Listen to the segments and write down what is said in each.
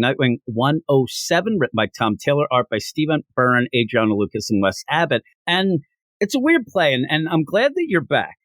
Nightwing 107, written by Tom Taylor, art by Stephen Byrne, Adriana Lucas, and Wes Abbott. And it's a weird play, and I'm glad that you're back,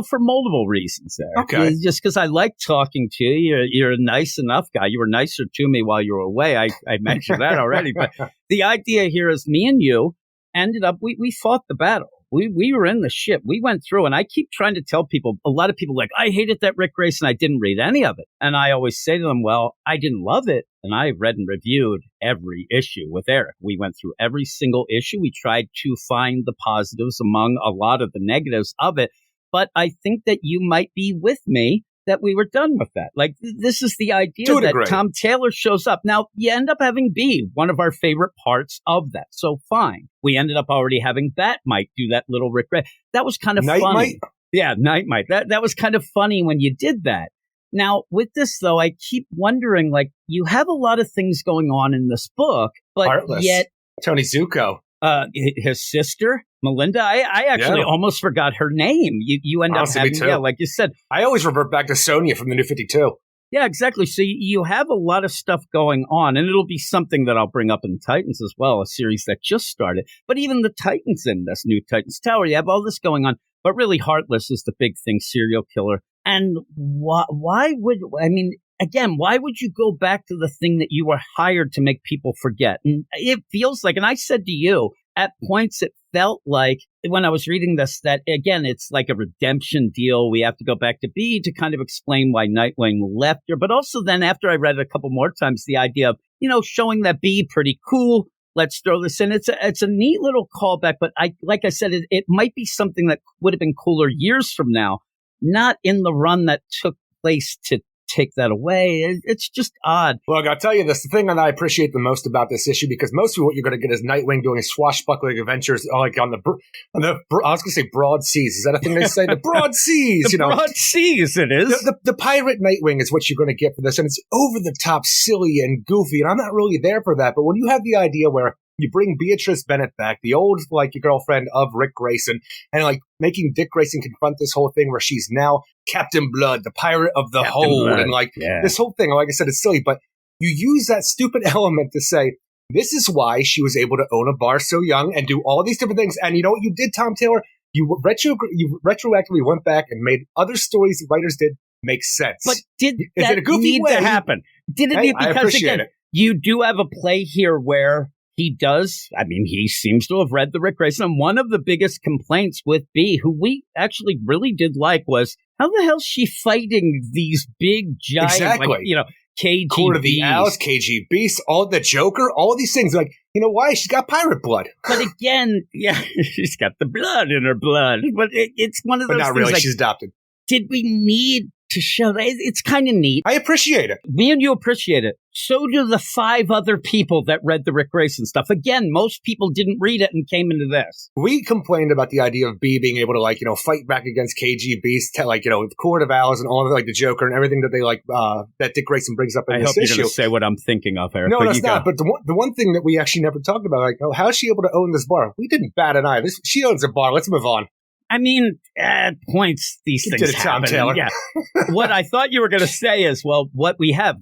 for multiple reasons there. Okay. Just because I like talking to you. You're a nice enough guy. You were nicer to me while you were away. I mentioned that already. But the idea here is me and you ended up, we fought the battle. We were in the ship. We went through, and I keep trying to tell people, a lot of people like, I hated that Rick Grayson. I didn't read any of it. And I always say to them, well, I didn't love it. And I read and reviewed every issue with Eric. We went through every single issue. We tried to find the positives among a lot of the negatives of it. But I think that you might be with me that we were done with that. Like, this is the idea that Tom Taylor shows up. Now, you end up having B, one of our favorite parts of that. So fine. We ended up already having Bat-Mite do that little Rick Ray. That was kind of funny. Yeah, Nightmite. That was kind of funny when you did that. Now, with this, though, I keep wondering, like, you have a lot of things going on in this book, but Heartless. Yet... Tony Zuko. His sister, Melinda, I actually almost forgot her name. You end Honestly, up having, like you said. I always revert back to Sonia from the New 52. Yeah, exactly. So you have a lot of stuff going on, and it'll be something that I'll bring up in Titans as well, a series that just started. But even the Titans in this new Titans Tower, you have all this going on. But really, Heartless is the big thing, serial killer. And why would you go back to the thing that you were hired to make people forget? And it feels like, and I said to you, at points it felt like, when I was reading this, that, again, it's like a redemption deal. We have to go back to B to kind of explain why Nightwing left her. But also then, after I read it a couple more times, the idea of, showing that B pretty cool. Let's throw this in. It's a neat little callback, but like I said, it might be something that would have been cooler years from now, not in the run that took place to take that away. It's just odd. Look, I'll tell you this, the thing that I appreciate the most about this issue, because mostly what you're going to get is Nightwing doing swashbuckling adventures, like on the I was going to say broad seas. Is that a thing they say? The broad seas, the broad seas, it is. The pirate Nightwing is what you're going to get for this, and it's over the top, silly and goofy, and I'm not really there for that. But when you have the idea where you bring Beatrice Bennett back, the old, like, your girlfriend of Rick Grayson, and, like, making Dick Grayson confront this whole thing where she's now Captain Blood, the pirate of the hold, and, like, this whole thing, like I said, it's silly, but you use that stupid element to say, this is why she was able to own a bar so young and do all these different things. And you know what you did, Tom Taylor? You retroactively went back and made other stories the writers did make sense. But did that need to happen? Did it need, because, again, you do have a play here where he does. I mean, he seems to have read the Rick Grayson. And one of the biggest complaints with B, who we actually really did like, was, how the hell is she fighting these big, giant, KG Court of the Owls, KG Beasts, all the Joker, all these things. Like, you know why? She's got pirate blood. But again, she's got the blood in her blood. But it's one of those things. But not really. Like, she's adopted. Did we need to show that? It's kind of neat. I appreciate it. Me and you appreciate it. So do the 5 other people that read the Rick Grayson stuff. Again, most people didn't read it and came into this. We complained about the idea of B being able to, fight back against KG Beast, the Court of Owls and all of the Joker and everything that they that Dick Grayson brings up in this issue. I hope you're going to say what I'm thinking of, Eric. No, that's not. But the one thing that we actually never talked about, how is she able to own this bar? We didn't bat an eye. She owns a bar. Let's move on. I mean, at points, these things happen. Tom Taylor. Yeah. What I thought you were going to say is, well, what we have,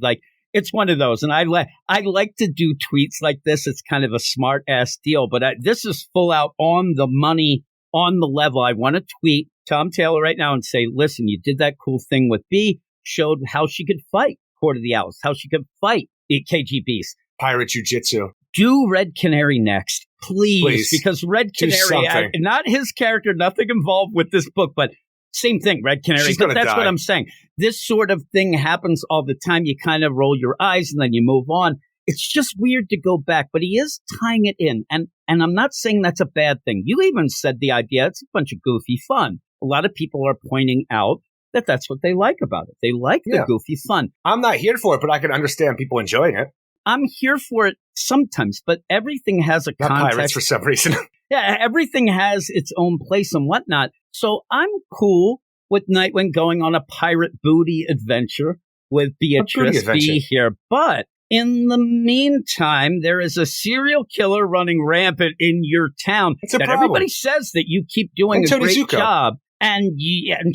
it's one of those. And I like to do tweets like this. It's kind of a smart ass deal, but this is full out on the money, on the level. I want to tweet Tom Taylor right now and say, listen, you did that cool thing with B, showed how she could fight Court of the Owls, how she could fight KG Beast. Pirate Jiu-Jitsu. Do Red Canary next, please. Because Red Canary, not his character, nothing involved with this book, but same thing, Red Canary. She's gonna that's die. What I'm saying. This sort of thing happens all the time. You kind of roll your eyes and then you move on. It's just weird to go back, but he is tying it in. And I'm not saying that's a bad thing. You even said the idea, it's a bunch of goofy fun. A lot of people are pointing out that that's what they like about it. They like the goofy fun. I'm not here for it, but I can understand people enjoying it. I'm here for it sometimes, but everything has a context. Not pirates for some reason. Yeah, everything has its own place and whatnot. So I'm cool with Nightwing going on a pirate booty adventure with Beatrice B here. But in the meantime, there is a serial killer running rampant in your town that everybody says that you keep doing a great job. And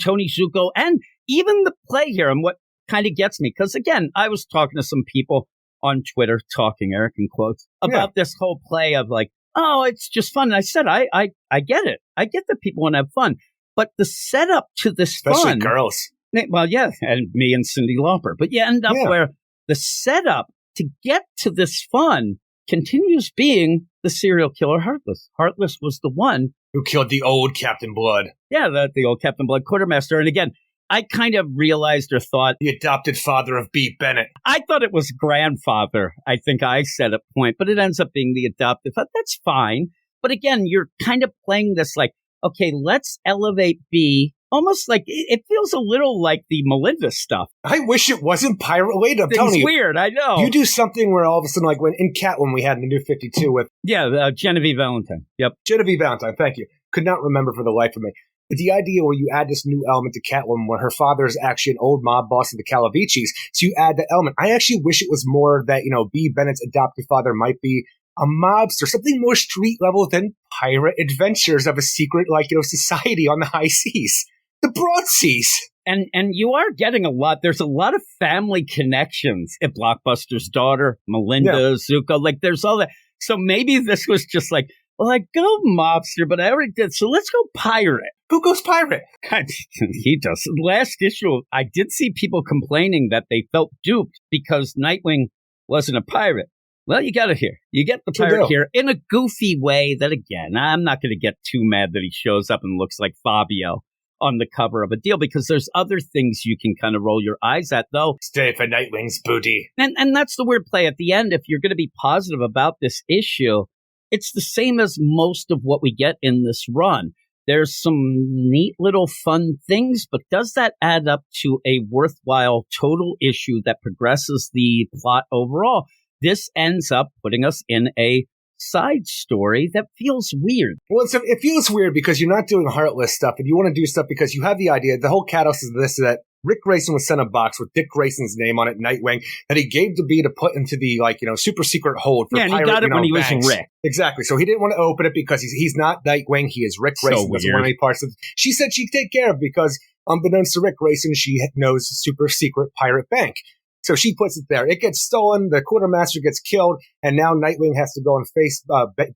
Tony Zuko, and even the play here, and what kind of gets me, because again, I was talking to some people on Twitter, talking, Eric in quotes, about this whole play of like, oh, it's just fun. And I said, I get it. I get that people want to have fun. But the setup to this especially fun. girls. Well, yeah, and me and Cyndi Lauper. But you end up where the setup to get to this fun continues being the serial killer Heartless. Heartless was the one who killed the old Captain Blood. Yeah, the old Captain Blood quartermaster. And again, I kind of realized or thought... the adopted father of B. Bennett. I thought it was grandfather, I think I said at point, but it ends up being the adopted father. That's fine. But again, you're kind of playing this like, okay, let's elevate B. Almost like, it feels a little like the Melinda stuff. I wish it wasn't pirate-related. I'm telling you. It's weird, I know. You do something where all of a sudden, like when in Catwoman we had in the New 52 with... yeah, Genevieve Valentine. Yep. Genevieve Valentine, thank you. Could not remember for the life of me. But the idea where you add this new element to Catwoman where her father is actually an old mob boss of the Calavicis, so you add that element. I actually wish it was more that, B. Bennett's adopted father might be a mobster, something more street level than pirate adventures of a secret, society on the high seas. The broad seas. And you are getting a lot. There's a lot of family connections at Blockbuster's daughter, Melinda Zuko. Like, there's all that. So maybe this was just like, well, I go mobster, but I already did. So let's go pirate. Who goes pirate? He does. Last issue, I did see people complaining that they felt duped because Nightwing wasn't a pirate. Well, you got it here. You get the pirate here in a goofy way that, again, I'm not going to get too mad that he shows up and looks like Fabio on the cover of a deal, because there's other things you can kind of roll your eyes at, though. Stay for Nightwing's booty. And that's the weird play at the end. If you're going to be positive about this issue, it's the same as most of what we get in this run. There's some neat little fun things, but does that add up to a worthwhile total issue that progresses the plot overall? This ends up putting us in a side story that feels weird. Well, it feels weird because you're not doing Heartless stuff, and you want to do stuff because you have the idea. The whole catalyst is this: that Rick Grayson was sent a box with Dick Grayson's name on it, Nightwing, that he gave to B to put into the super secret hold for and pirate, he got it when he was banks. Rick. Exactly. So he didn't want to open it because he's not Nightwing. He is Rick Grayson. Doesn't want any parts of it. She said she'd take care of it because, unbeknownst to Rick Grayson, she knows super secret pirate bank. So she puts it there. It gets stolen. The quartermaster gets killed. And now Nightwing has to go and face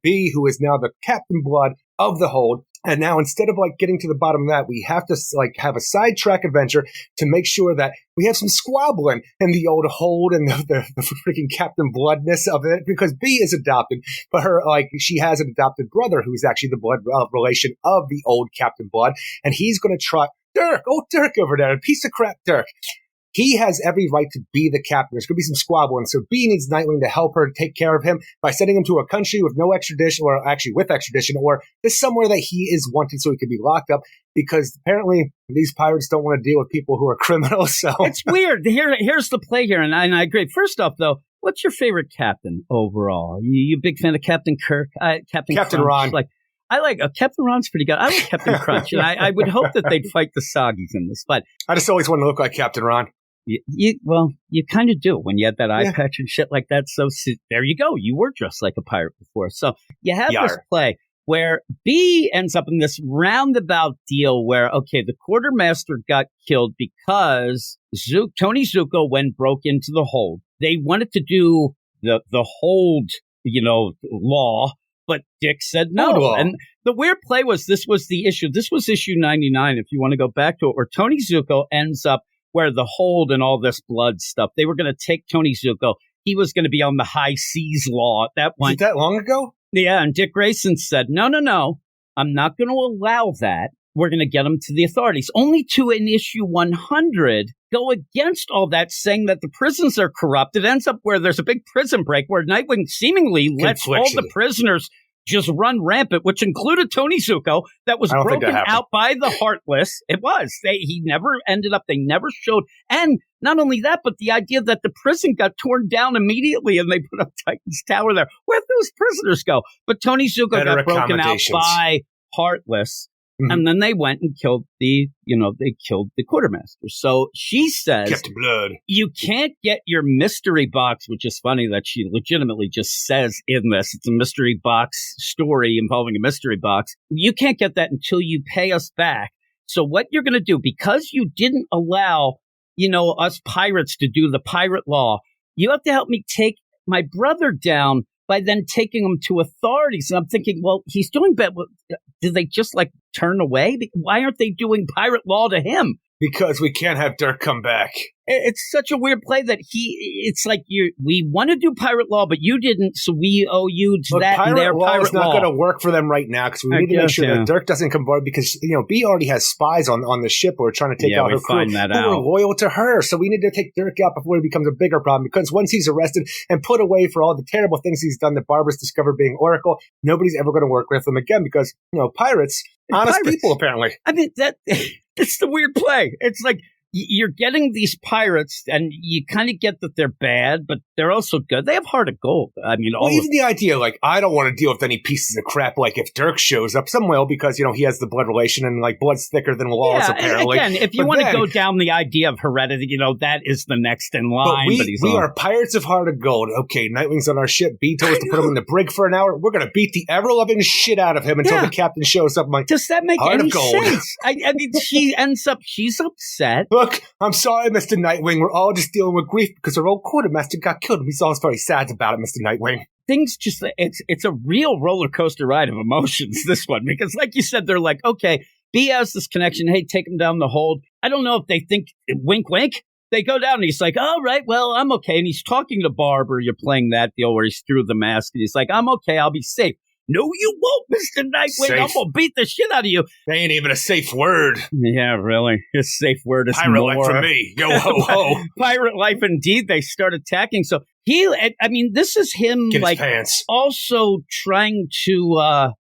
B, who is now the Captain Blood of the hold. And now instead of getting to the bottom of that, we have to have a sidetrack adventure to make sure that we have some squabbling in the old hold and the freaking Captain Bloodness of it, because B is adopted, but she has an adopted brother who's actually the blood relation of the old Captain Blood. And he's going to try Dirk over there, a piece of crap Dirk. He has every right to be the captain. There's going to be some squabbling. So B needs Nightwing to help her take care of him by sending him to a country with no extradition, or actually with extradition, or just somewhere that he is wanted so he could be locked up, because apparently these pirates don't want to deal with people who are criminals. So it's weird. Here's the play here, and I agree. First off, though, what's your favorite captain overall? You a big fan of Captain Kirk? Captain Ron. I like Captain Ron's pretty good. I like Captain Crunch, and I would hope that they'd fight the Soggies in this. But I just always want to look like Captain Ron. You kind of do when you had that eye patch and shit like that. So there you go. You were dressed like a pirate before. So you have this play where B ends up in this roundabout deal where, okay, the quartermaster got killed because Tony Zuko broke into the hold. They wanted to do the hold, law, but Dick said no. And the weird play was, this was the issue. This was issue 99, if you want to go back to it, where Tony Zuko ends up where the hold and all this blood stuff, they were going to take Tony Zuko. He was going to be on the high seas law at that point. Was it that long ago? Yeah, and Dick Grayson said, no, I'm not going to allow that. We're going to get him to the authorities. Only to, in issue 100, go against all that, saying that the prisons are corrupt. It ends up where there's a big prison break where Nightwing seemingly lets all the prisoners just run rampant, which included Tony Zuko, that was broken out by the Heartless. It was. He never ended up, they never showed. And not only that, but the idea that the prison got torn down immediately and they put up Titan's Tower there. Where'd those prisoners go? But Tony Zuko got broken out by Heartless. Mm-hmm. And then they went and killed they killed the quartermaster. So she says, Captain Blood, you can't get your mystery box, which is funny that she legitimately just says in this, it's a mystery box story involving a mystery box. You can't get that until you pay us back. So what you're going to do, because you didn't allow, us pirates to do the pirate law, you have to help me take my brother down by then taking him to authorities. And I'm thinking, well, he's doing bad. Did they just like turn away? Why aren't they doing pirate law to him? Because we can't have Dirk come back. It's such a weird play that it's like we want to do pirate law, but you didn't, so we owe you to that. Pirate law is not going to work for them right now because we need to make sure that Dirk doesn't come aboard because, B already has spies on the ship who are trying to take out her crew who are loyal to her. So we need to take Dirk out before it becomes a bigger problem because once he's arrested and put away for all the terrible things he's done that Barbara's discovered being Oracle, nobody's ever going to work with him again because, pirates, honest people apparently. I mean, it's the weird play. It's like you're getting these pirates, and you kind of get that they're bad, but they're also good. They have heart of gold. I mean, even the idea, like, I don't want to deal with any pieces of crap, like if Dirk shows up, some will, because, he has the blood relation, and, like, blood's thicker than laws, apparently. Again, if you want to go down the idea of heredity, that is the next in line. But we are pirates of heart of gold. Okay, Nightwing's on our ship. B told us to put him in the brig for an hour. We're going to beat the ever-loving shit out of him until the captain shows up. I'm like, does that make any sense? I mean, she's upset. Look, I'm sorry, Mr. Nightwing. We're all just dealing with grief because our old quartermaster got killed. He's always very sad about it, Mr. Nightwing. Things just, it's a real roller coaster ride of emotions, this one. Because like you said, they're like, okay, B has this connection. Hey, take him down the hold. I don't know if they think, wink, wink. They go down and he's like, all right, well, I'm okay. And he's talking to Barbara. You're playing that deal where he's through the mask. And he's like, I'm okay. I'll be safe. No, you won't, Mr. Nightwing. Safe. I'm going to beat the shit out of you. That ain't even a safe word. Yeah, really. His safe word is pirate more. Life for me. Yo, ho, ho. Pirate life, indeed. They start attacking. So this is him, Get like, his pants. Also trying to,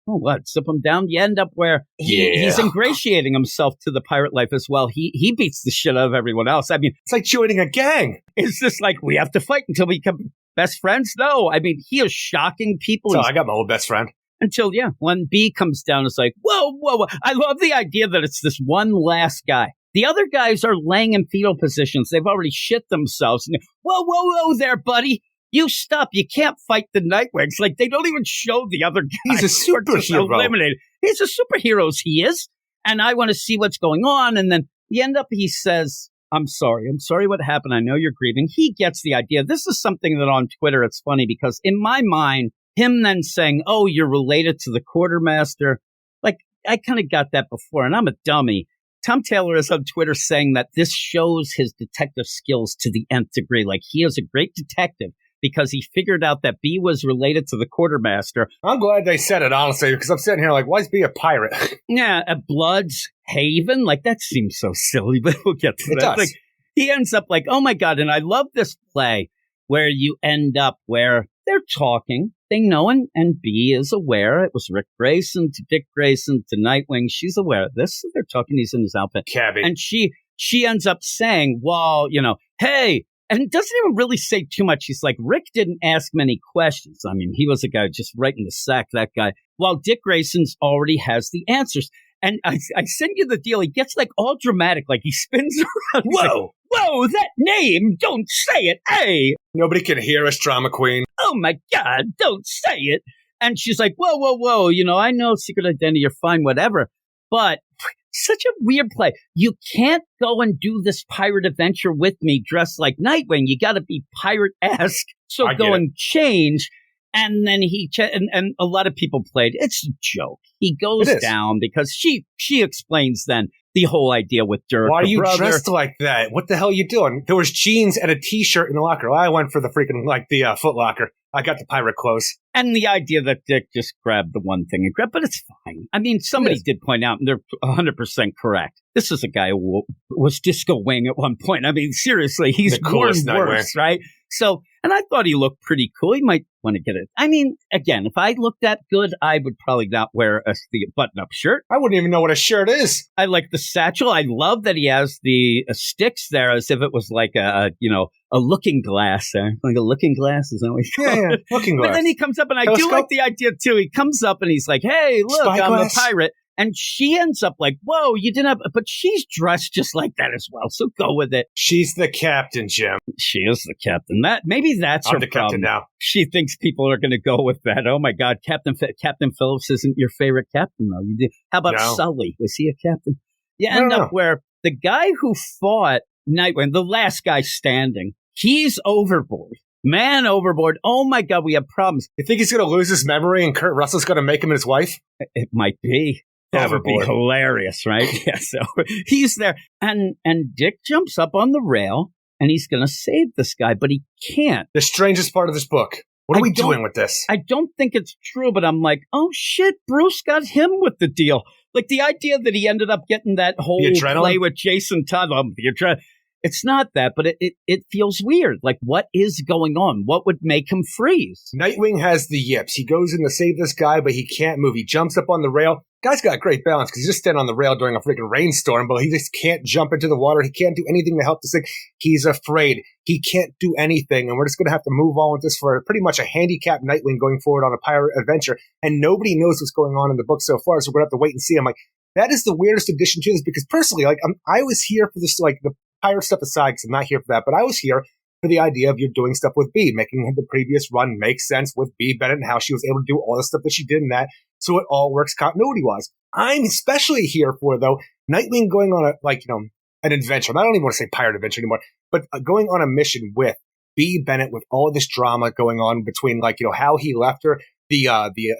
zip him down. You end up where he's ingratiating himself to the pirate life as well. He beats the shit out of everyone else. I mean, it's like joining a gang. It's just like, we have to fight until we become best friends? No, I mean, he is shocking people. So I got my old best friend. Until, when B comes down, it's like, whoa. I love the idea that it's this one last guy. The other guys are laying in fetal positions. They've already shit themselves. And whoa there, buddy. You stop. You can't fight the Nightwings. Like, they don't even show the other guys. He's a superhero. Eliminated. He's a superhero. He is. And I want to see what's going on. And then he says, I'm sorry what happened. I know you're grieving. He gets the idea. This is something that on Twitter, it's funny because in my mind, him then saying, oh, you're related to the quartermaster. Like, I kind of got that before, and I'm a dummy. Tom Taylor is on Twitter saying that this shows his detective skills to the nth degree. Like, he is a great detective because he figured out that B was related to the quartermaster. I'm glad they said it, honestly, because I'm sitting here like, why is B a pirate? Yeah, a Blood's Haven. Like, that seems so silly, but we'll get to that. Does. Like, he ends up like, oh, my God. And I love this play where you end up where they're talking. They know, and B is aware. It was Rick Grayson to Dick Grayson to Nightwing. She's aware of this. So they're talking. He's in his outfit. Cabby. And she ends up saying, well, hey, and it doesn't even really say too much. He's like, Rick didn't ask many questions. I mean, he was a guy just right in the sack, that guy. While Dick Grayson's already has the answers. And I send you the deal. He gets like all dramatic, like he spins around. Whoa, that name, don't say it, hey. Nobody can hear us, drama queen. Oh my God, don't say it. And she's like, whoa, I know secret identity, you're fine, whatever. But such a weird play. You can't go and do this pirate adventure with me dressed like Nightwing. You got to be pirate-esque. So go and change. And then and a lot of people played. It's a joke. He goes down because she explains then the whole idea with Dirk. Why are you dressed like that? What the hell are you doing? There was jeans and a T-shirt in the locker. Well, I went for the freaking, the Foot Locker. I got the pirate clothes. And the idea that Dick just grabbed the one thing and grabbed, but it's fine. I mean, somebody did point out, and they're 100% correct. This is a guy who was Disco Wing at one point. I mean, seriously, he's worn worse, right? So, and I thought he looked pretty cool. He might want to get it. I mean, again, if I looked that good, I would probably not wear the button-up shirt. I wouldn't even know what a shirt is. I like the satchel. I love that he has the sticks there as if it was like a looking glass there. Like a looking glass, is that what you call it? Yeah, looking glass. But then he comes up, and I do like the idea, too. He comes up, and he's like, hey, look, I'm a pirate. And she ends up like, whoa, you didn't have, but she's dressed just like that as well. So go with it. She's the captain, Jim. She is the captain. Maybe that's her problem. Captain now. She thinks people are going to go with that. Oh my God, Captain Phillips isn't your favorite captain though. How about Sully? Was he a captain? You end up where the guy who fought Nightwing, the last guy standing, he's overboard. Man overboard. Oh my God, we have problems. You think he's going to lose his memory and Kurt Russell's going to make him his wife? It might be. That would be hilarious, right? Yeah, so he's there. And Dick jumps up on the rail and he's going to save this guy, but he can't. The strangest part of this book. What are we doing with this? I don't think it's true, but I'm like, oh shit, Bruce got him with the deal. Like the idea that he ended up getting that whole play with Jason Todd. It's not that, but it feels weird. Like, what is going on? What would make him freeze? Nightwing has the yips. He goes in to save this guy, but he can't move. He jumps up on the rail. Guy's got great balance because he's just standing on the rail during a freaking rainstorm, but he just can't jump into the water. He can't do anything to help this thing. He's afraid. He can't do anything, and we're just going to have to move on with this for pretty much a handicapped Nightwing going forward on a pirate adventure, and nobody knows what's going on in the book so far, so we're going to have to wait and see. I'm like, that is the weirdest addition to this because personally, like, I was here for this, like, the pirate stuff aside, because I'm not here for that, but I was here for the idea of you're doing stuff with B, making the previous run make sense with B Bennett and how she was able to do all the stuff that she did in that, so it all works continuity-wise. I'm especially here for, though, Nightwing going on an adventure. I don't even want to say pirate adventure anymore, but going on a mission with B Bennett with all of this drama going on between, how he left her, the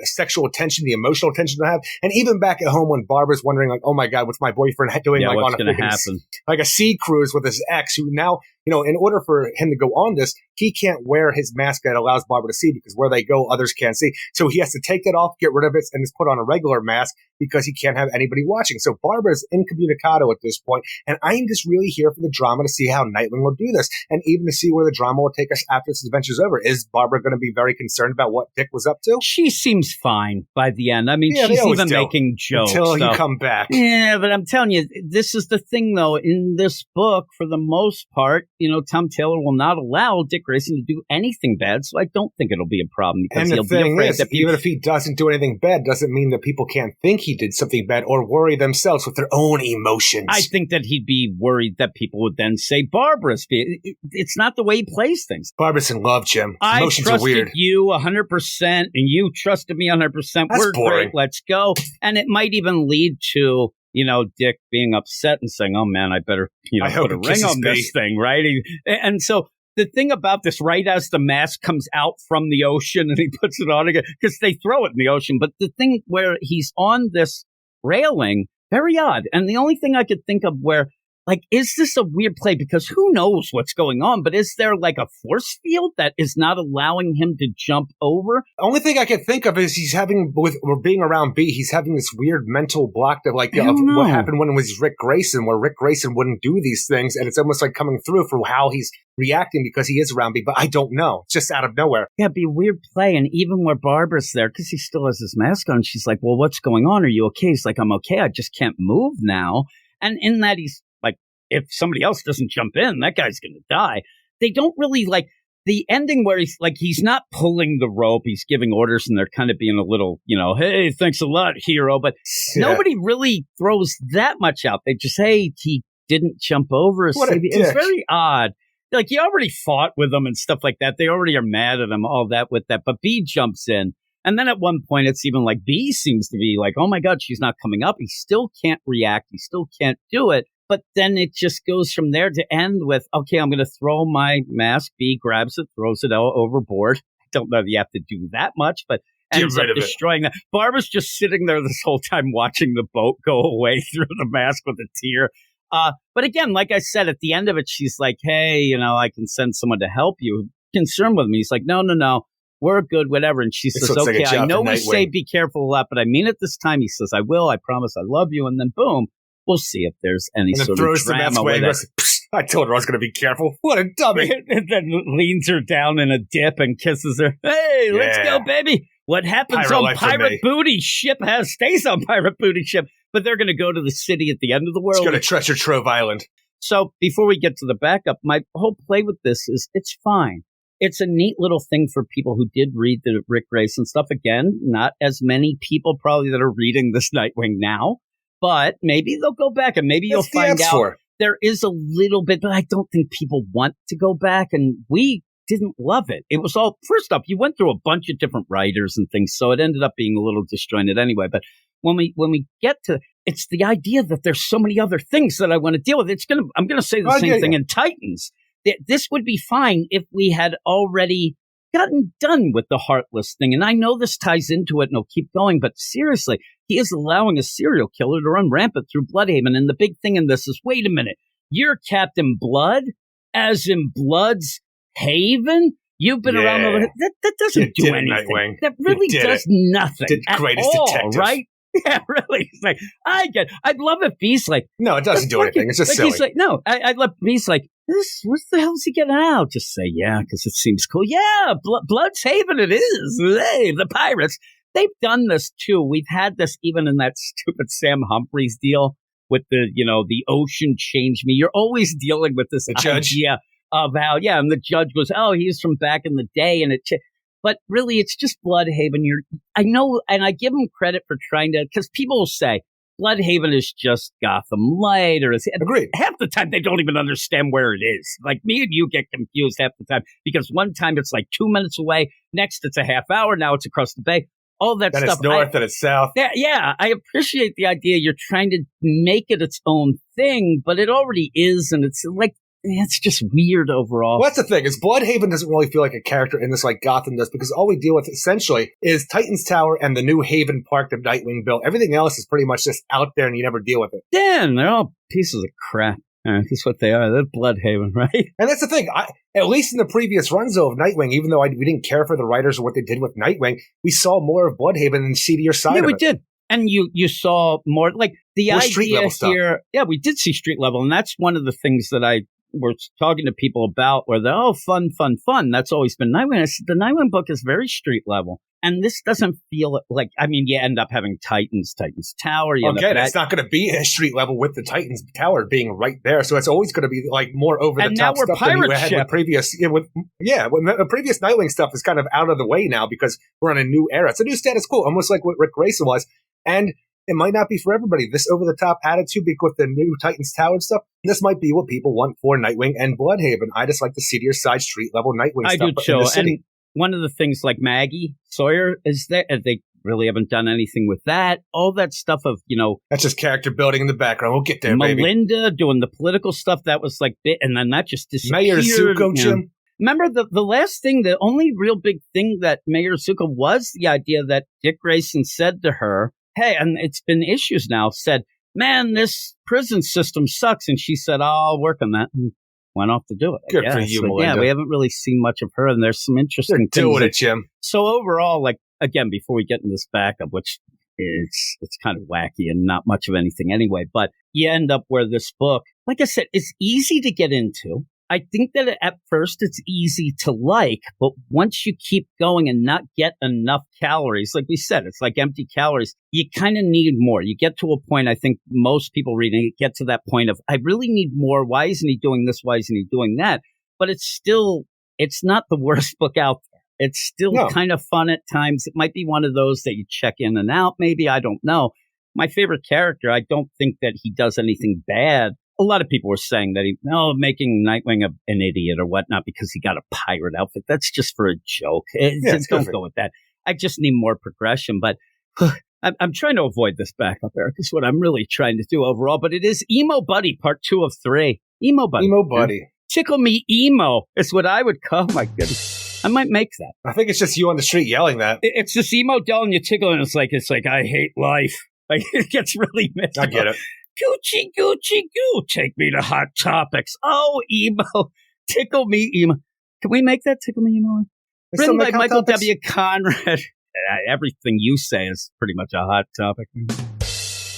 sexual attention, the emotional attention to have, and even back at home when Barbara's wondering, like, oh my God, what's my boyfriend doing? Yeah, like what's on going to happen? Like a sea cruise with his ex, who now, in order for him to go on this, he can't wear his mask that allows Barbara to see because where they go, others can't see. So he has to take that off, get rid of it, and just put on a regular mask because he can't have anybody watching. So Barbara's incommunicado at this point, and I'm just really here for the drama to see how Nightwing will do this, and even to see where the drama will take us after this adventure's over. Is Barbara going to be very concerned about what Dick was up to? She seems fine by the end. I mean, she's even making jokes. Until you come back. Yeah, but I'm telling you, this is the thing, though. In this book, for the most part, Tom Taylor will not allow Dick Grayson to do anything bad, so I don't think it'll be a problem because and he'll be afraid that even if he doesn't do anything bad, doesn't mean that people can't think he did something bad or worry themselves with their own emotions. I think that he'd be worried that people would then say Barbara's. It's not the way he plays things. Barbara's in love, Jim. Emotions are weird. I trusted you 100%, and you trusted me 100%. That's We're boring. Great. Let's go. And it might even lead to Dick being upset and saying, oh, man, I better, put a ring on this thing, right? And so the thing about this, right as the mask comes out from the ocean and he puts it on again, because they throw it in the ocean, but the thing where he's on this railing, very odd. And the only thing I could think of where, is this a weird play? Because who knows what's going on, but is there like a force field that is not allowing him to jump over? The only thing I can think of is being around B, he's having this weird mental block of what happened when it was Rick Grayson, where Rick Grayson wouldn't do these things, and it's almost like coming through for how he's reacting because he is around B, but I don't know. It's just out of nowhere. Yeah, it'd be a weird play, and even where Barbara's there, because he still has his mask on, she's like, well, what's going on? Are you okay? He's like, I'm okay, I just can't move now. And in that, he's like, if somebody else doesn't jump in, that guy's going to die. They don't really the ending where he's not pulling the rope. He's giving orders and they're kind of being a little, hey, thanks a lot, hero. But nobody really throws that much out. They just, hey, he didn't jump over. It's very odd. He already fought with them and stuff like that. They already are mad at him, all that with that. But B jumps in. And then at one point, it's even like B seems to be like, oh my God, she's not coming up. He still can't react. He still can't do it. But then it just goes from there to end with, okay, I'm going to throw my mask. B grabs it, throws it overboard. I don't know if you have to do that much, but ends up destroying that. Barbara's just sitting there this whole time watching the boat go away through the mask with a tear. But again, like I said, at the end of it, she's like, hey, I can send someone to help you. Concerned with me. He's like, no. We're good, whatever. And she says, okay, I know we say be careful a lot, but I mean it this time. He says, I will. I promise I love you. And then boom. We'll see if there's any sort of drama with it. I told her I was going to be careful. What a dummy. And then leans her down in a dip and kisses her. Hey, let's go, baby. What happens on Pirate Booty Ship stays on Pirate Booty Ship. But they're going to go to the city at the end of the world. It's going to Treasure Trove Island. So before we get to the backup, my whole play with this is it's fine. It's a neat little thing for people who did read the Rick Grayson stuff. Again, not as many people probably that are reading this Nightwing now. But maybe they'll go back and maybe you'll find out there is a little bit, but I don't think people want to go back. And we didn't love it. It was all, first off, you went through a bunch of different writers and things, so it ended up being a little disjointed anyway. But when we get to, it's the idea that there's so many other things that I want to deal with. I'm going to say the same thing in Titans. This would be fine if we had already gotten done with the Heartless thing. And I know this ties into it and it'll keep going, but seriously, he is allowing a serial killer to run rampant through Bloodhaven. And the big thing in this is, wait a minute, you're Captain Blood, as in Blood's Haven? You've been around over that doesn't do anything. Nightwing. That really does nothing. Greatest detective. Right? Yeah, really. It's like, I'd love if he's like, no, it doesn't do anything. It's just silly. He's like, no, I'd love if he's like, what the hell is he getting out? Just say, yeah, because it seems cool. Yeah, Blood's Haven it is. Hey, the pirates. They've done this too. We've had this even in that stupid Sam Humphries deal with the ocean changed me. You're always dealing with this idea of how, and the judge goes, oh, he's from back in the day, and but really, it's just Bloodhaven. I know, and I give him credit for trying to, because people will say Bloodhaven is just Gotham Light, or agreed. Half the time they don't even understand where it is. Like me and you get confused half the time because one time it's like 2 minutes away, next it's a half hour, now it's across the bay. All that then stuff. It's north and it's south. Yeah, I appreciate the idea. You're trying to make it its own thing, but it already is, and it's like, it's just weird overall. Well, that's the thing, is Bloodhaven doesn't really feel like a character in this like Gotham does, because all we deal with essentially is Titan's Tower and the new Haven Park that Nightwing built. Everything else is pretty much just out there and you never deal with it. Damn, they're all pieces of crap. That's what they are. They're Bloodhaven, right? And that's the thing. At least in the previous runs of Nightwing, even though we didn't care for the writers or what they did with Nightwing, we saw more of Bloodhaven and seedier side of it. Yeah, we did. And you saw more, like, the more idea street level stuff. Here. Yeah, we did see street level, and that's one of the things that I were talking to people about, where they're, fun. That's always been Nightwing. I said, the Nightwing book is very street level. And this doesn't feel like, you end up having Titan's Tower. It's not going to be a street level with the Titan's Tower being right there. So it's always going to be like more over the top stuff than you had with previous. When the previous Nightwing stuff is kind of out of the way now because we're on a new era. It's a new status quo, almost like what Rick Grayson was. And it might not be for everybody. This over the top attitude with the new Titan's Tower and stuff. This might be what people want for Nightwing and Bloodhaven. I just like the seedier side street level Nightwing stuff. I do too. And one of the things like Maggie Sawyer is that they really haven't done anything with that. All that stuff of, that's just character building in the background. We'll get there, Melinda doing the political stuff, that was like bit, and then that just disappeared. Mayor Zuko, Jim. Remember the last thing, the only real big thing that Mayor Zuko was the idea that Dick Grayson said to her, hey, and it's been issues now, said, man, this prison system sucks. And she said, I'll work on that. And went off to do it. Good for you, Melinda. Yeah, we haven't really seen much of her, and there's some interesting things. Doing it, Jim. So overall, like, again, before we get into this backup, which it's kind of wacky and not much of anything anyway, but you end up where this book, like I said, it's easy to get into. I think that at first it's easy to like, but once you keep going and not get enough calories, like we said, it's like empty calories, you kind of need more. You get to a point, I think most people reading it get to that point of, I really need more. Why isn't he doing this? Why isn't he doing that? But it's not the worst book out there. It's still kind of fun at times. It might be one of those that you check in and out, maybe. I don't know. My favorite character, I don't think that he does anything bad. A lot of people were saying that making Nightwing an idiot or whatnot because he got a pirate outfit. That's just for a joke. Don't go with that. I just need more progression. But I'm trying to avoid this backup, Eric, is what I'm really trying to do overall. But it is Emo Buddy, part 2 of 3. Emo Buddy. Emo Buddy. Tickle me emo is what I would call. My goodness. I might make that. I think it's just you on the street yelling that. It's this emo doll and you tickle and it's like, I hate life. Like, it gets really messed up. I get it. Gucci, Gucci, goo. Take me to Hot Topics. Oh, emo. Tickle me, emo. Can we make that Tickle me, emo? Written by Michael W. Conrad. Everything you say is pretty much a hot topic.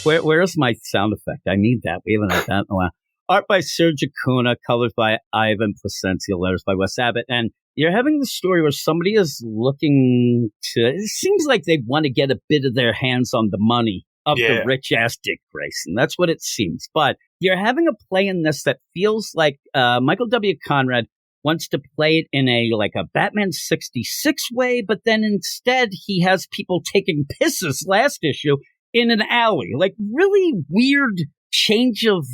Where's my sound effect? I need that. We haven't had that in a while. Art by Serg Acuna, colors by Ivan Placencia, letters by Wes Abbott. And you're having the story where somebody is looking to, it seems like they want to get a bit of their hands on the money of the rich-ass Dick Grayson. That's what it seems. But you're having a play in this that feels like Michael W. Conrad wants to play it in a Batman 66 way, but then instead he has people taking pisses last issue in an alley. Like, really weird change of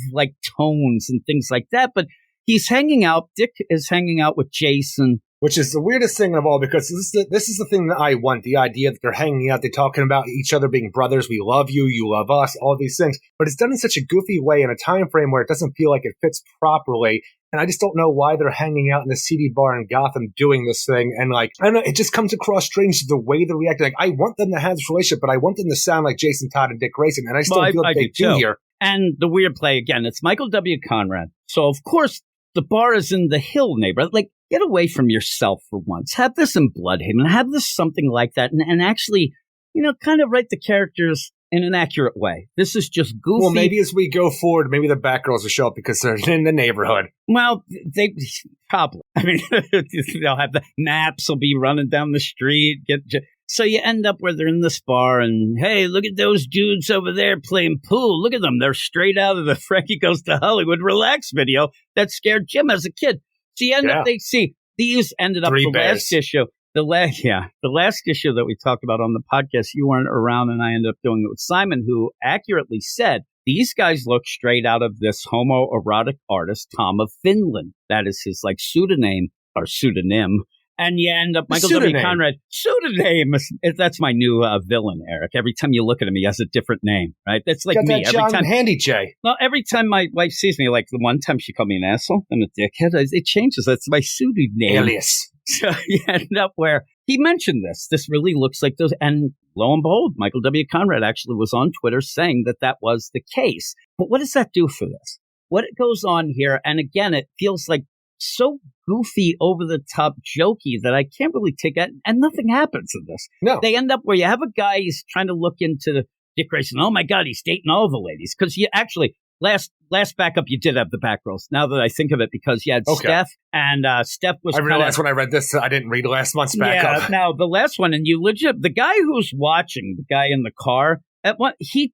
tones and things like that. But he's hanging out. Dick is hanging out with Jason. Which is the weirdest thing of all, because this is the thing that I want, the idea that they're hanging out, they're talking about each other being brothers, we love you, you love us, all these things. But it's done in such a goofy way in a time frame where it doesn't feel like it fits properly. And I just don't know why they're hanging out in the seedy bar in Gotham doing this thing. And I don't know, it just comes across strange the way they react. I want them to have this relationship, but I want them to sound like Jason Todd and Dick Grayson. And I still feel like they do here. And the weird play, again, it's Michael W. Conrad. So, of course, the bar is in the Hill neighborhood. Get away from yourself for once. Have this in Bloodhaven. Have this something like that. And actually, kind of write the characters in an accurate way. This is just goofy. Well, maybe as we go forward, maybe the Batgirls will show up because they're in the neighborhood. Well, they probably. I mean, they'll have the maps will be running down the street. So you end up where they're in this bar and, hey, look at those dudes over there playing pool. Look at them. They're straight out of the Frankie Goes to Hollywood Relax video that scared Jim as a kid. So you end up, these ended up last issue. The last issue that we talked about on the podcast, you weren't around, and I ended up doing it with Simon, who accurately said, these guys look straight out of this homoerotic artist, Tom of Finland. That is his pseudonym. And you end up, Michael W. Conrad, pseudonym. That's my new villain, Eric. Every time you look at him, he has a different name, right? That's like me. Every time, Handy J. Well, every time my wife sees me, like the one time she called me an asshole and a dickhead, it changes. That's my pseudonym. Alias. So you end up where he mentioned this. This really looks like those. And lo and behold, Michael W. Conrad actually was on Twitter saying that was the case. But what does that do for this? What goes on here? And again, it feels like so goofy, over the top, jokey that I can't really take it. And nothing happens in this. No. They end up where you have a guy, he's trying to look into Dick Grayson. Oh my God, he's dating all the ladies. Because you actually, last backup, you did have the Batgirls. Now that I think of it, because you had Steph, and Steph was. I realized when I read this, I didn't read last month's backup. Yeah, now the last one, and the guy who's watching, the guy in the car, he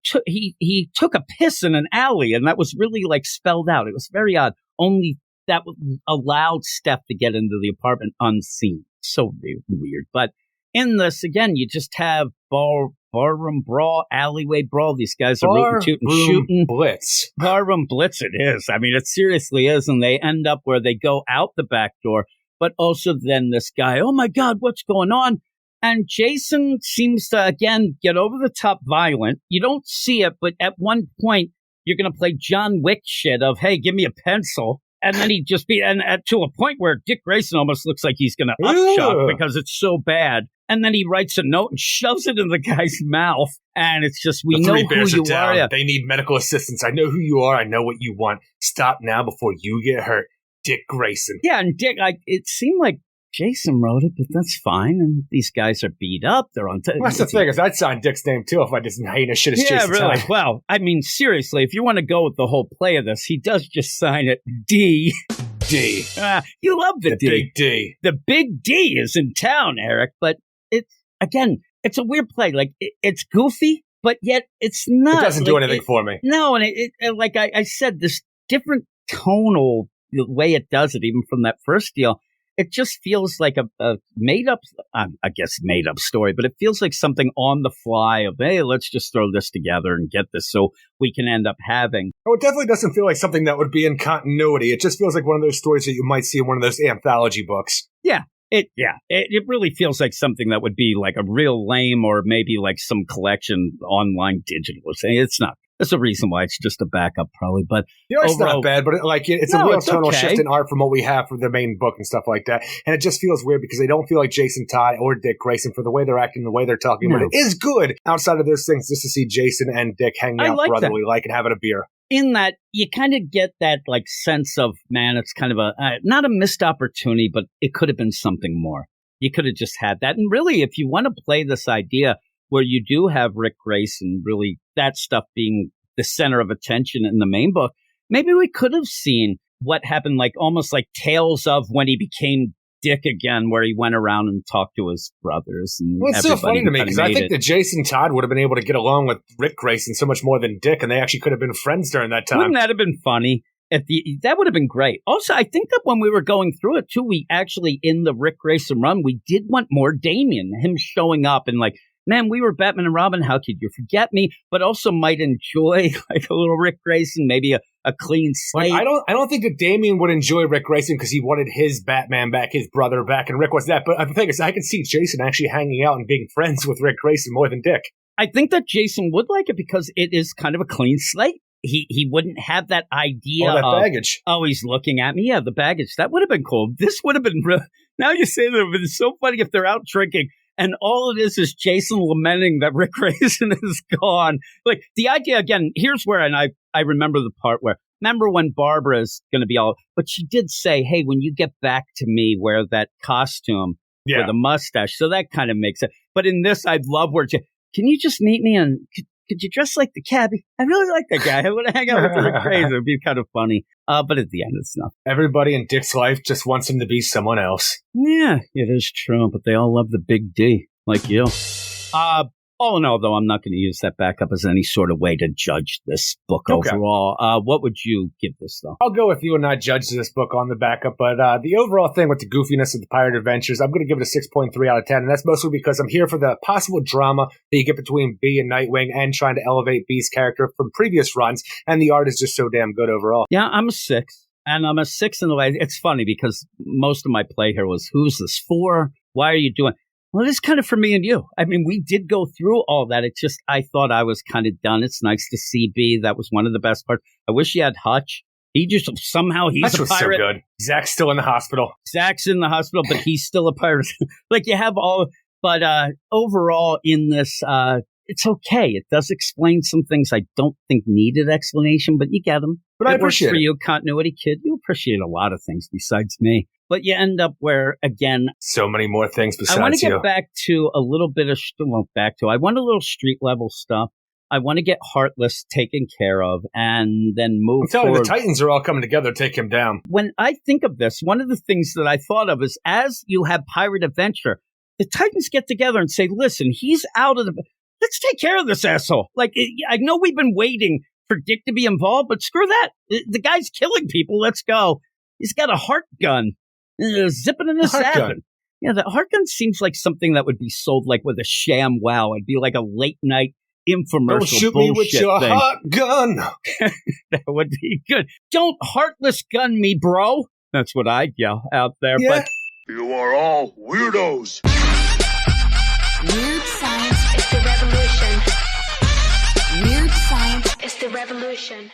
took a piss in an alley, and that was really spelled out. It was very odd. Only that allowed Steph to get into the apartment unseen. So weird. But in this, again, you just have barroom brawl, alleyway brawl. These guys are rootin' tootin' shooting. Blitz. Barroom blitz it is. I mean, it seriously is. And they end up where they go out the back door. But also then this guy, oh my God, what's going on? And Jason seems to, again, get over the top violent. You don't see it, but at one point, you're going to play John Wick shit of, hey, give me a pencil. And then he'd just be, to a point where Dick Grayson almost looks like he's going to upchuck because it's so bad. And then he writes a note and shoves it in the guy's mouth. And it's just, we know who you are. Yeah. They need medical assistance. I know who you are. I know what you want. Stop now before you get hurt. Dick Grayson. Yeah, and Dick, it seemed like Jason wrote it, but that's fine. And these guys are beat up. They're on. That's the thing, is I'd sign Dick's name too if I didn't hate as shit as Jason. Yeah, really. Todd. Well, I mean, seriously, if you want to go with the whole play of this, he does just sign it D. D. You love the D. Big D. The big D is in town, Eric. But it's a weird play. It's goofy, but yet it's not. It doesn't do anything for me. No, and it like I said, this different tonal the way it does it, even from that first deal. It just feels like a made-up, made-up story, but it feels like something on the fly of, hey, let's just throw this together and get this so we can end up having. Oh, it definitely doesn't feel like something that would be in continuity. It just feels like one of those stories that you might see in one of those anthology books. Yeah. It really feels like something that would be like a real lame or maybe like some collection online digital. It's not. There's a reason why it's just a backup, probably. But the art's not bad, but it's a real tonal shift in art from what we have for the main book and stuff like that. And it just feels weird because they don't feel like Jason Todd or Dick Grayson for the way they're acting, the way they're talking. No. But it is good outside of those things just to see Jason and Dick hanging out brotherly and having a beer. In that, you kind of get that sense of, man, it's kind of not a missed opportunity, but it could have been something more. You could have just had that. And really, if you want to play this idea where you do have Rick Grayson, really that stuff being the center of attention in the main book, maybe we could have seen what happened, almost like Tales of when he became Dick again, where he went around and talked to his brothers. And well, it's so funny to me because I think that Jason Todd would have been able to get along with Rick Grayson so much more than Dick, and they actually could have been friends during that time. Wouldn't that have been funny? That would have been great. Also, I think that when we were going through it too, we actually, in the Rick Grayson run, we did want more Damian, him showing up and man, we were Batman and Robin. How could you forget me? But also might enjoy a little Rick Grayson, maybe a clean slate. I don't think that Damian would enjoy Rick Grayson because he wanted his Batman back, his brother back, and Rick was that. But the thing is, I can see Jason actually hanging out and being friends with Rick Grayson more than Dick. I think that Jason would like it because it is kind of a clean slate. he wouldn't have that idea All that of baggage. Oh, he's looking at me. Yeah, the baggage. That would have been cool. This would have been real. Now you say that it would have been so funny if they're out drinking and all it is Jason lamenting that Rick Grayson is gone. Like the idea again, here's where, and I remember the part where, remember when Barbara's going to be all, but she did say, hey, when you get back to me, wear that costume with a mustache. So that kind of makes it. But in this, I'd love where, can you just meet me and could you dress like the cabbie? I really like that guy. I want to hang out with Rick Grayson. It'd be kind of funny. But at the end, it's nothing. Everybody in Dick's life just wants him to be someone else. Yeah, it is true. But they all love the big D, like you. All in all, though, I'm not going to use that backup as any sort of way to judge this book overall. What would you give this, though? I'll go with you and not judge this book on the backup, but the overall thing with the goofiness of the pirate adventures, I'm going to give it a 6.3 out of 10, and that's mostly because I'm here for the possible drama that you get between B and Nightwing and trying to elevate B's character from previous runs, and the art is just so damn good overall. Yeah, I'm a 6, and I'm a 6 in the way. It's funny because most of my play here was, who's this for? Why are you doing? Well, it's kind of for me and you. I mean, we did go through all that. It's just, I thought I was kind of done. It's nice to see B. That was one of the best parts. I wish he had Hutch. He just, somehow he's Hutch a was pirate. So good. Zach's still in the hospital. Zach's in the hospital, but he's still a pirate. Like you have all, but overall in this, it's okay. It does explain some things I don't think needed explanation, but you get them. But I appreciate it. For you, continuity kid. You appreciate a lot of things besides me. But you end up where, again... So many more things besides you. I want to get back to a little bit of... I want a little street-level stuff. I want to get Heartless taken care of and then move forward. I'm telling you, the Titans are all coming together to take him down. When I think of this, one of the things that I thought of is as you have Pirate Adventure, the Titans get together and say, listen, he's out of the... Let's take care of this asshole. Like, I know we've been waiting for Dick to be involved, but screw that. The guy's killing people. Let's go. He's got a heart gun. Zipping in his cabin. Yeah, the heart gun seems like something that would be sold like with a sham wow. It'd be like a late night infomercial. Don't shoot me with your heart gun. That would be good. Don't heartless gun me, bro. That's what I'd yell out there. Yeah. But you are all weirdos. Weird science is the revolution. Weird science is the revolution.